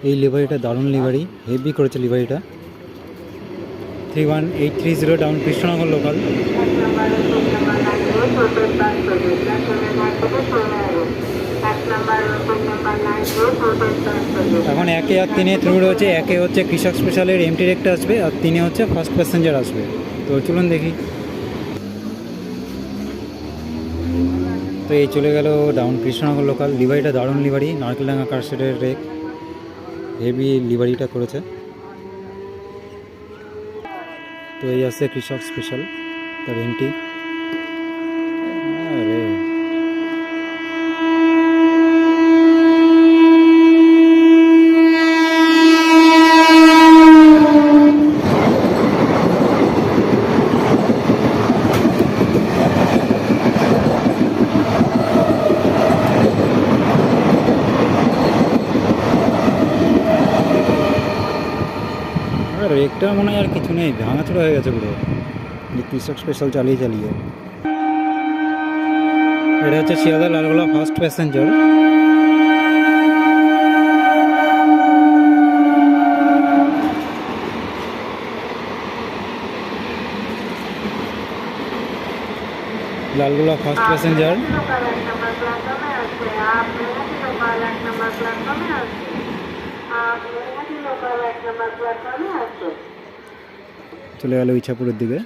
এই লিভারিটা দারুণ লিভারি, হেভি করেছে লিভারিটা। 31830 ডাউন কৃষ্ণনগর লোকাল। এখন 1 আর 3 থ্রু রয়েছে। 1 হচ্ছে কৃষক স্পেশালের এমটি একটা আসবে, আর 3 হচ্ছে ফার্স্ট প্যাসেঞ্জার আসবে। তো চলুন দেখি। তো এই চলে গেল ডাউন কৃষ্ণনগর লোকাল। লিভারিটা দারুণ লিভারি, নারকেলডাঙ্গা কারশেডের রেক, হেভি লিভারিটা করেছে। তো এই আসছে কৃষক স্পেশাল, তার এমটি। আরে রেকটা মনে হয় আর কিছু নেই, ভাঙাচোরা হয়ে গেছে পুরো। কৃষক স্পেশাল চালিয়ে চালিয়ে। এটা হচ্ছে Sealdah Lalgola first passenger. Lalgola first passenger. চলে গেল ইছাপুরের দিকে।